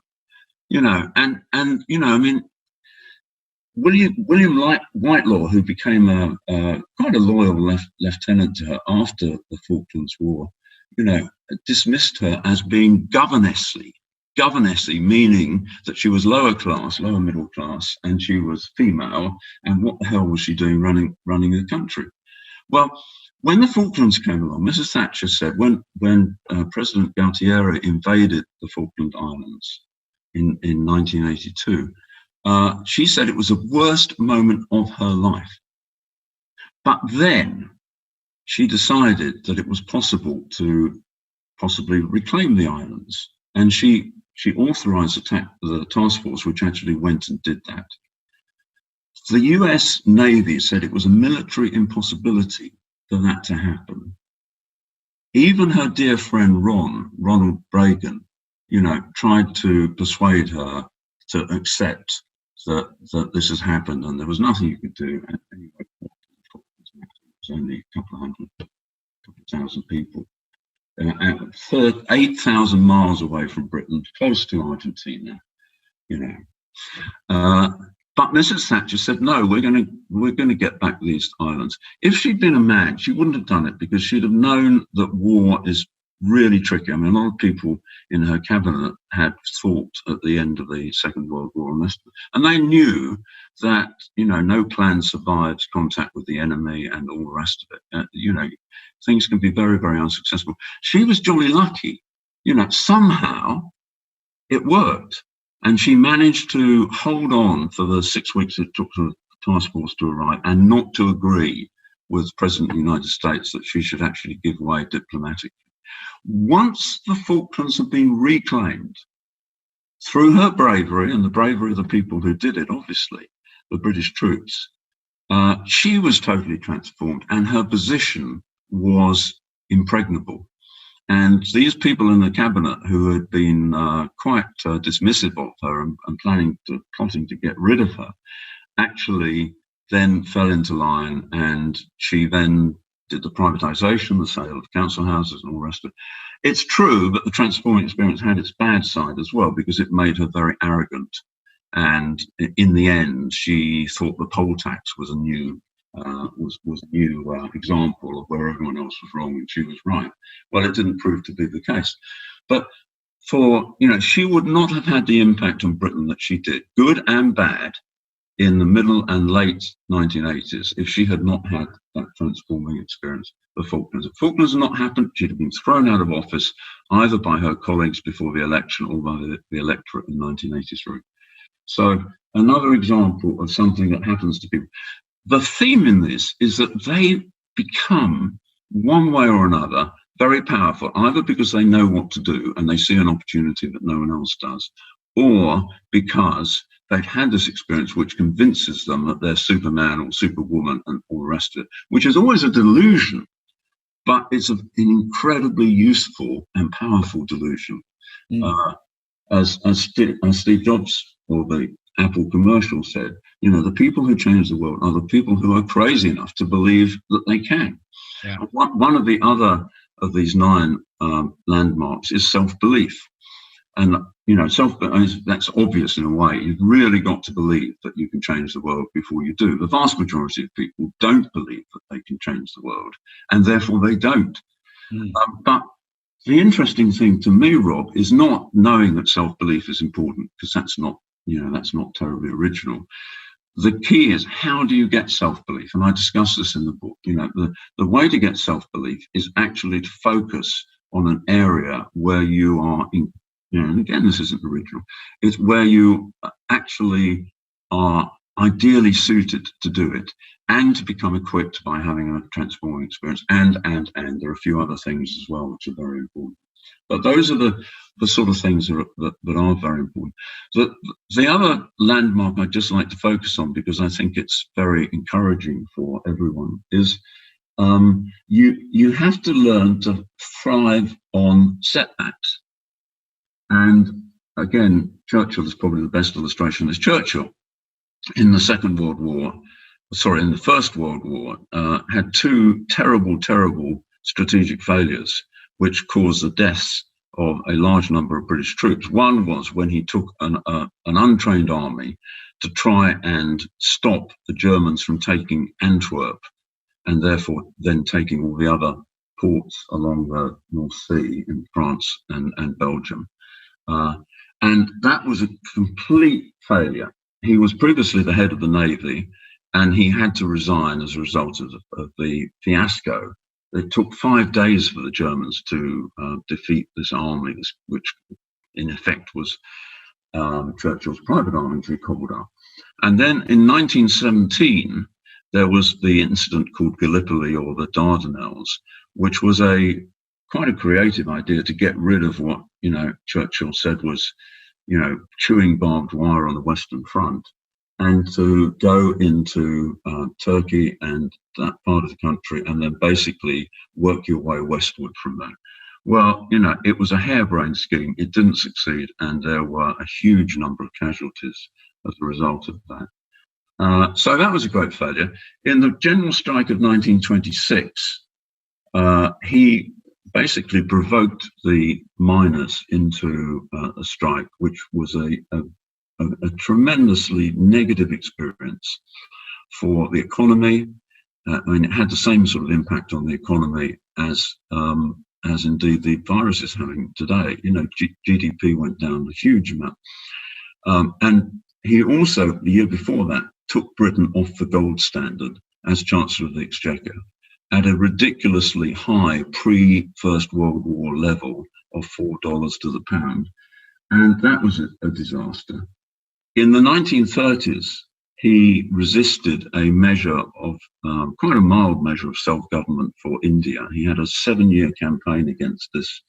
William Whitelaw, who became quite a loyal lieutenant to her after the Falklands War, dismissed her as being governessly, meaning that she was lower middle class, and she was female, and what the hell was she doing running the country? Well, when the Falklands came along, Mrs. Thatcher said when President Galtieri invaded the Falkland Islands in 1982, she said it was the worst moment of her life. But then she decided that it was possible to possibly reclaim the islands. And she authorized the task force, which actually went and did that. The US Navy said it was a military impossibility for that to happen. even her dear friend Ronald Reagan, tried to persuade her to accept that this has happened and there was nothing you could do. And anyway, it was only a couple of thousand people. 8,000 miles away from Britain, close to Argentina, But Mrs. Thatcher said, no, we're going to get back these islands. If she'd been a man, she wouldn't have done it, because she'd have known that war is really tricky. I mean, a lot of people in her cabinet had fought at the end of the Second World War, and they knew that, no plan survives contact with the enemy and all the rest of it. Things can be very, very unsuccessful. She was jolly lucky. Somehow it worked. And she managed to hold on for the 6 weeks it took for the task force to arrive, and not to agree with President of the United States that she should actually give way diplomatically. Once the Falklands had been reclaimed, through her bravery and the bravery of the people who did it, obviously, the British troops, she was totally transformed, and her position was impregnable. And these people in the cabinet who had been quite dismissive of her and plotting to get rid of her, actually then fell into line, and she then did the privatisation, the sale of council houses and all the rest of it. It's true that the transforming experience had its bad side as well, because it made her very arrogant. And in the end, she thought the poll tax was a new example of where everyone else was wrong and she was right. Well, it didn't prove to be the case. But she would not have had the impact on Britain that she did, good and bad, in the middle and late 1980s, if she had not had that transforming experience. The Falklands. If Falklands had not happened, she'd have been thrown out of office either by her colleagues before the election or by the electorate in 1983. So another example of something that happens to people. The theme in this is that they become, one way or another, very powerful, either because they know what to do and they see an opportunity that no one else does, or because they've had this experience which convinces them that they're Superman or Superwoman and all the rest of it, which is always a delusion, but it's an incredibly useful and powerful delusion. As Steve Jobs, or the Apple commercial, said, the people who change the world are the people who are crazy enough to believe that they can. Yeah. One of the other of these 9 landmarks is self-belief. And, that's obvious in a way. You've really got to believe that you can change the world before you do. The vast majority of people don't believe that they can change the world, and therefore they don't. But the interesting thing to me, Rob, is not knowing that self-belief is important, because that's not terribly original. The key is, how do you get self-belief? And I discuss this in the book. The way to get self-belief is actually to focus on an area where you are, and again, this isn't original, it's where you actually are ideally suited to do it, and to become equipped by having a transforming experience. And there are a few other things as well which are very important. But those are the sort of things that are very important. The other landmark I'd just like to focus on, because I think it's very encouraging for everyone, is you have to learn to thrive on setbacks. And again, Churchill is probably the best illustration. Is Churchill in the First World War, had 2 terrible strategic failures, which caused the deaths of a large number of British troops. One was when he took an untrained army to try and stop the Germans from taking Antwerp, and therefore then taking all the other ports along the North Sea in France and Belgium. And that was a complete failure. He was previously the head of the Navy, and he had to resign as a result of the fiasco. It took 5 days for the Germans to defeat this army, which in effect was Churchill's private army, which he cobbled up. And then in 1917, there was the incident called Gallipoli, or the Dardanelles, which was quite a creative idea to get rid of what Churchill said was chewing barbed wire on the Western Front. and to go into Turkey and that part of the country, and then basically work your way westward from there. Well, it was a harebrained scheme. It didn't succeed, and there were a huge number of casualties as a result of that. So that was a great failure. In the general strike of 1926, he basically provoked the miners into a strike, which was a tremendously negative experience for the economy. It had the same sort of impact on the economy as indeed the virus is having today. GDP went down a huge amount. And he also, the year before that, took Britain off the gold standard as Chancellor of the Exchequer at a ridiculously high pre-First World War level of $4 to the pound. And that was a disaster. In the 1930s, he resisted a measure of, quite a mild measure of self-government for India. He had a 7-year campaign against this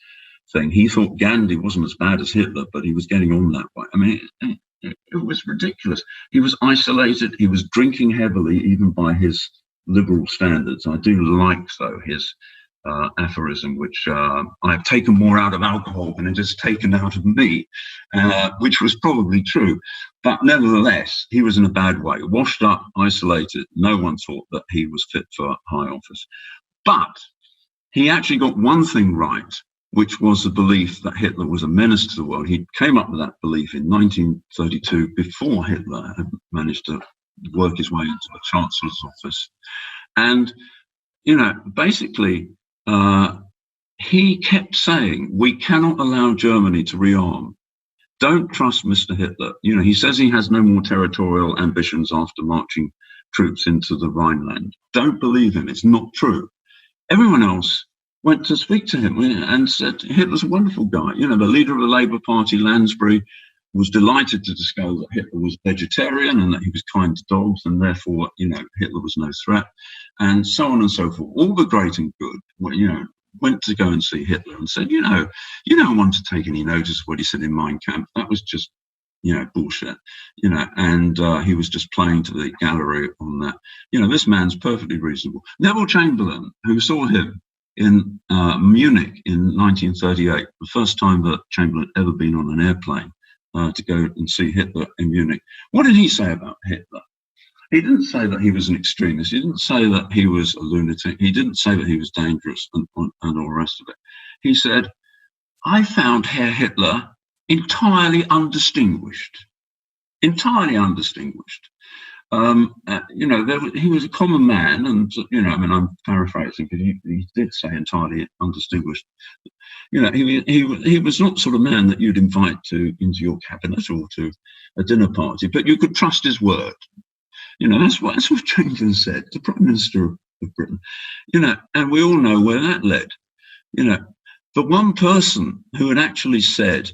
thing. He thought Gandhi wasn't as bad as Hitler, but he was getting on that way. I mean, it was ridiculous. He was isolated. He was drinking heavily, even by his liberal standards. I do like, though, his aphorism, which I've taken more out of alcohol than it has taken out of me, which was probably true. But nevertheless, he was in a bad way, washed up, isolated. No one thought that he was fit for high office. But he actually got one thing right, which was the belief that Hitler was a menace to the world. He came up with that belief in 1932, before Hitler had managed to work his way into the Chancellor's office. And, basically, he kept saying, we cannot allow Germany to rearm. Don't trust Mr. Hitler. He says he has no more territorial ambitions after marching troops into the Rhineland. Don't believe him. It's not true. Everyone else went to speak to him and said, Hitler's a wonderful guy. The leader of the Labour Party, Lansbury, was delighted to discover that Hitler was vegetarian and that he was kind to dogs, and therefore, Hitler was no threat, and so on and so forth. All the great and good, went to go and see Hitler and said, you don't want to take any notice of what he said in Mein Kampf. That was just, bullshit, and he was just playing to the gallery on that. This man's perfectly reasonable. Neville Chamberlain, who saw him in Munich in 1938, the first time that Chamberlain had ever been on an airplane, to go and see Hitler in Munich. What did he say about Hitler? He didn't say that he was an extremist. He didn't say that he was a lunatic. He didn't say that he was dangerous and all the rest of it. He said, I found Herr Hitler entirely undistinguished. Entirely undistinguished. He was a common man, and I'm paraphrasing because he did say entirely undistinguished. He was not the sort of man that you'd invite into your cabinet or to a dinner party, but you could trust his word. That's what Chamberlain said, the Prime Minister of Britain. And we all know where that led. The one person who had actually said,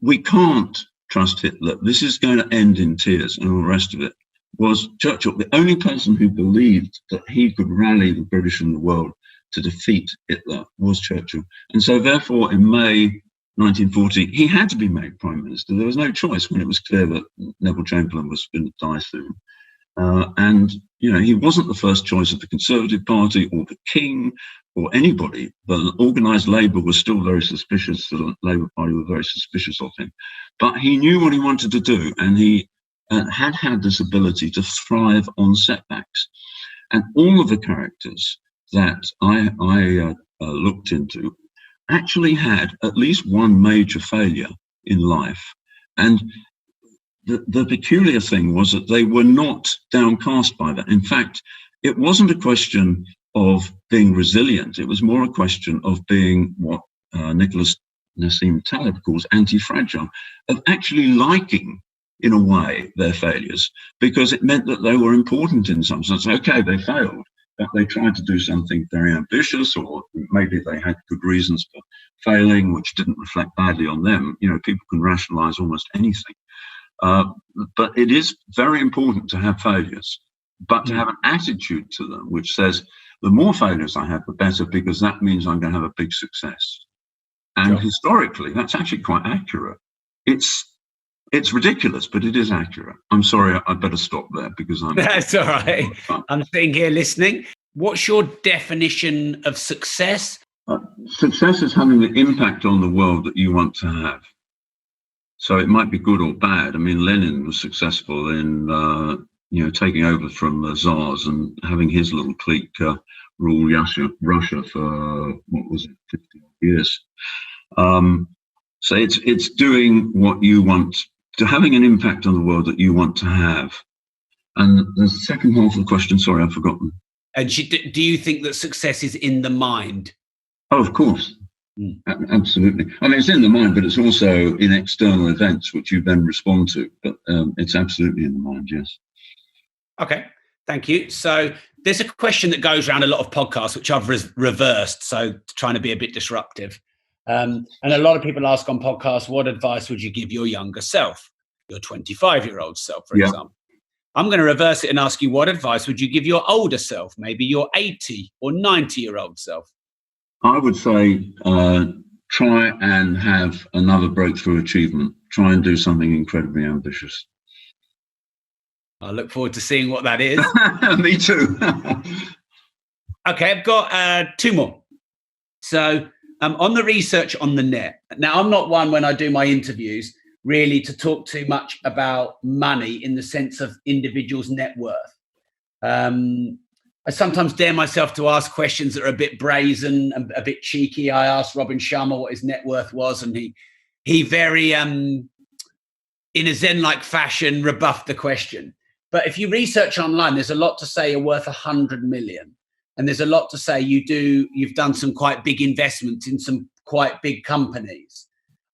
we can't trust Hitler, this is going to end in tears and all the rest of it, was Churchill. The only person who believed that he could rally the British and the world to defeat Hitler was Churchill. And so therefore, in May 1940, he had to be made Prime Minister. There was no choice when it was clear that Neville Chamberlain was going to die soon. And he wasn't the first choice of the Conservative Party or the King or anybody. The organised Labour was still very suspicious. The Labour Party were very suspicious of him. But he knew what he wanted to do, and he had this ability to thrive on setbacks. And all of the characters that I looked into actually had at least one major failure in life. And the peculiar thing was that they were not downcast by that. In fact, it wasn't a question of being resilient. It was more a question of being what Nicholas Nassim Taleb calls anti-fragile, of actually liking, in a way, their failures, because it meant that they were important in some sense. Okay, they failed, but they tried to do something very ambitious, or maybe they had good reasons for failing, which didn't reflect badly on them. People can rationalize almost anything. But it is very important to have failures, but to have an attitude to them which says, the more failures I have, the better, because that means I'm going to have a big success. And historically, that's actually quite accurate. It's It's ridiculous, but it is accurate. I'm sorry, I better stop there because I'm... That's all right. I'm sitting here listening. What's your definition of success? Success is having the impact on the world that you want to have. So it might be good or bad. I mean, Lenin was successful in, taking over from the Tsars and having his little clique rule Russia for, what was it, 50 years. So it's doing what you want, to having an impact on the world that you want to have. And the second half of the question, sorry, I've forgotten. And do you think that success is in the mind? Oh, of course. Absolutely. I mean, it's in the mind, but it's also in external events, which you then respond to. But it's absolutely in the mind, yes. Okay, thank you. So there's a question that goes around a lot of podcasts, which I've reversed, so trying to be a bit disruptive. And a lot of people ask on podcasts, what advice would you give your younger self, your 25-year-old self, for example? I'm going to reverse it and ask you, what advice would you give your older self, maybe your 80 or 90-year-old self? I would say try and have another breakthrough achievement. Try and do something incredibly ambitious. I look forward to seeing what that is. Me too. Okay, I've got two more. So on the research on the net. Now, I'm not one when I do my interviews really to talk too much about money in the sense of individuals' net worth. I sometimes dare myself to ask questions that are a bit brazen and a bit cheeky. I asked Robin Sharma what his net worth was, and he very, in a Zen-like fashion, rebuffed the question. But if you research online, there's a lot to say you're worth 100 million. And there's a lot to say you've done some quite big investments in some quite big companies.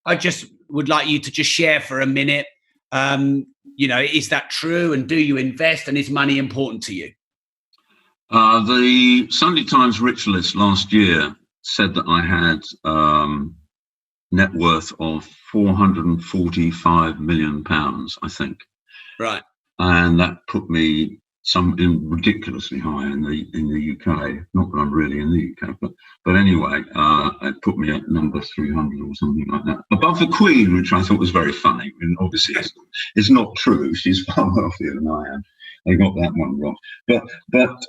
I just would like you to just share for a minute, is that true? And do you invest? And is money important to you? The Sunday Times Rich List last year said that I had net worth of £445 million, I think. Right. And that put me ridiculously high in the UK. Not that I'm really in the UK, but anyway, it put me at number 300 or something like that, above the Queen, which I thought was very funny. And obviously, it's not true. She's far wealthier than I am. I got that one wrong. But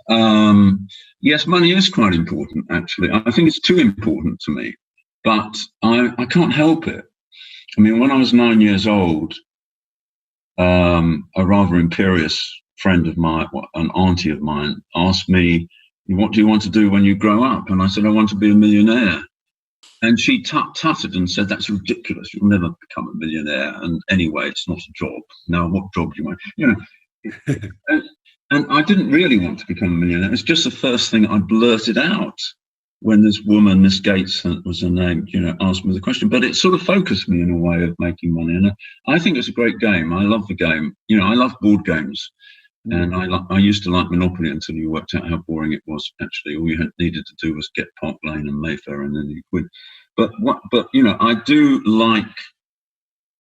yes, money is quite important. Actually, I think it's too important to me, but I can't help it. I mean, when I was 9 years old, a rather imperious friend of mine, an auntie of mine, asked me, "What do you want to do when you grow up?" And I said, "I want to be a millionaire." And she tutted and said, "That's ridiculous. You'll never become a millionaire. And anyway, it's not a job. Now, what job do you want?" And I didn't really want to become a millionaire. It's just the first thing I blurted out when this woman, Miss Gates was her name, asked me the question. But it sort of focused me in a way of making money. And I think it's a great game. I love the game. I love board games. And I used to like Monopoly until you worked out how boring it was. Actually, all you needed to do was get Park Lane and Mayfair, and then you quit. But I do like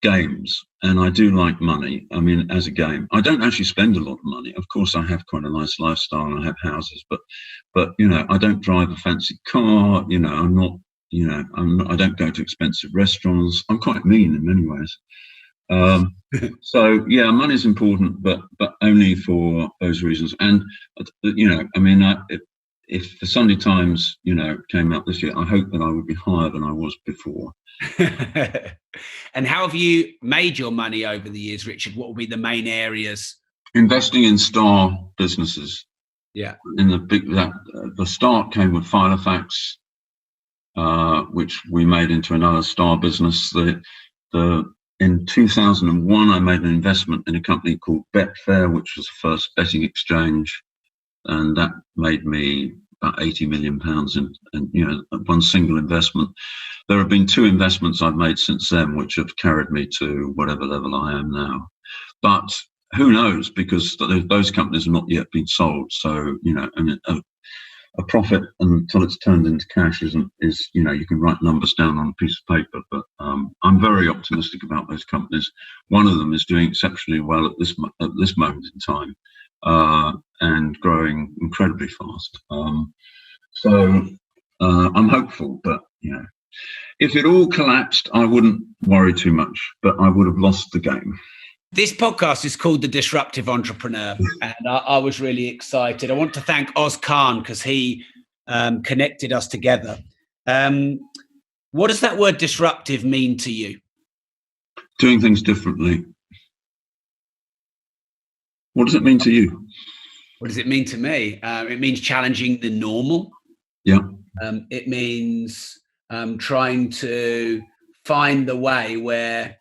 games, and I do like money. I mean, as a game, I don't actually spend a lot of money. Of course, I have quite a nice lifestyle, and I have houses, but I don't drive a fancy car. I'm not. I don't go to expensive restaurants. I'm quite mean in many ways. So yeah, money's important, but only for those reasons. And if the Sunday Times came out this year, I hope that I would be higher than I was before. And how have you made your money over the years, Richard? What will be the main areas? Investing in star businesses. Yeah. In the start came with Filofax, which we made into another star business. In 2001, I made an investment in a company called Betfair, which was the first betting exchange, and that made me about £80 million in one single investment. There have been two investments I've made since then, which have carried me to whatever level I am now. But who knows? Because those companies have not yet been sold. So a profit until it's turned into cash is you can write numbers down on a piece of paper, but I'm very optimistic about those companies. One of them is doing exceptionally well at this moment in time, and growing incredibly fast. So I'm hopeful, but If it all collapsed, I wouldn't worry too much, but I would have lost the game. This podcast is called The Disruptive Entrepreneur, and I was really excited. I want to thank Oz Khan because he connected us together. What does that word disruptive mean to you? Doing things differently. What does it mean to you? What does it mean to me? It means challenging the normal. Yeah. It means trying to find the way where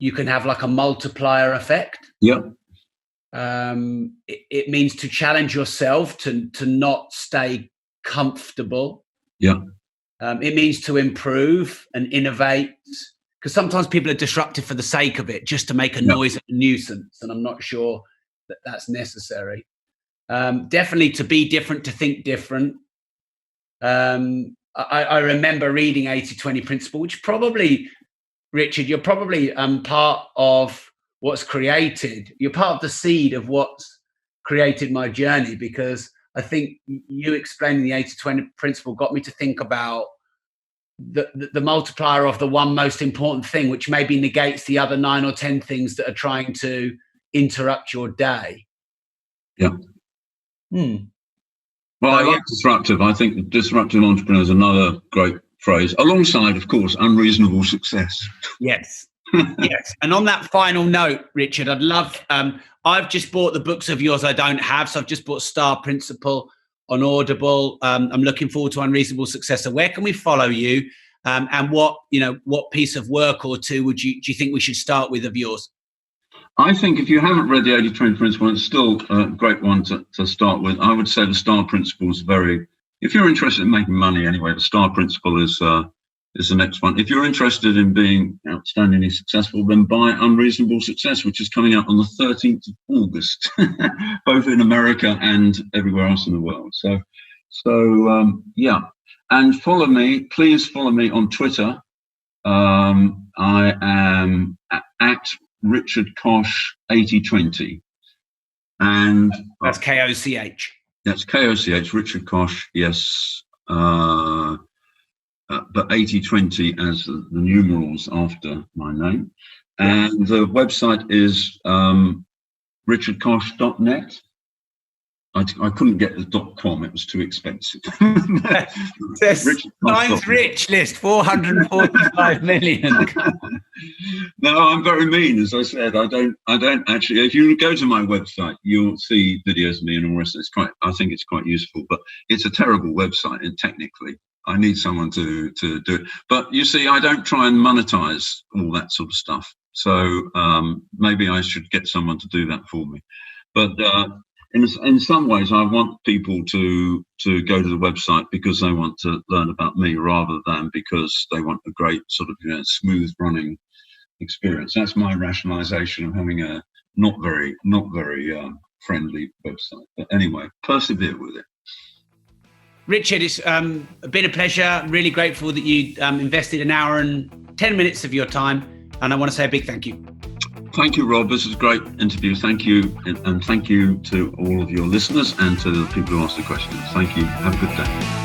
you can have like a multiplier effect. Yeah. It means to challenge yourself to not stay comfortable. Yeah. It means to improve and innovate, because sometimes people are disruptive for the sake of it, just to make a noise and a nuisance. And I'm not sure that that's necessary. Definitely to be different, to think different. I remember reading 80-20 principle, which probably, Richard, you're probably part of what's created. You're part of the seed of what's created my journey, because I think you explaining the 80-20 principle got me to think about the multiplier of the one most important thing, which maybe negates the other 9 or 10 things that are trying to interrupt your day. Yeah. Well, I like disruptive. I think disruptive entrepreneur is another great phrase, alongside, of course, unreasonable success. Yes. Yes. And on that final note, Richard, I'd love, I've just bought the books of yours I don't have. So I've just bought Star Principle on Audible. I'm looking forward to Unreasonable Success. So where can we follow you? And what piece of work or two do you think we should start with of yours? I think if you haven't read the 80-20 principle, it's still a great one to start with. I would say the Star Principle is if you're interested in making money anyway, the Star Principle is the next one. If you're interested in being outstandingly successful, then buy Unreasonable Success, which is coming out on the 13th of August, both in America and everywhere else in the world. So yeah. And please follow me on Twitter. I am at Richard Koch 8020, and that's Koch. That's Koch, Richard Koch. Yes, but 8020 as the numerals after my name, and the website is richardkoch.net. I couldn't get the .com; it was too expensive. Mine's rich list 445 million. No, I'm very mean, as I said. I don't actually. If you go to my website, you'll see videos of me and all the rest. I think it's quite useful, but it's a terrible website. And technically, I need someone to do it. But you see, I don't try and monetize all that sort of stuff. So maybe I should get someone to do that for me. But in some ways, I want people to go to the website because they want to learn about me, rather than because they want a great sort of smooth running experience. That's my rationalization of having a not very friendly website. But anyway, persevere with it. Richard, it's been a pleasure. Really grateful that you invested an hour and 10 minutes of your time, and I want to say a big thank you. Thank you, Rob. This is a great interview. Thank you. And thank you to all of your listeners and to the people who asked the questions. Thank you. Have a good day.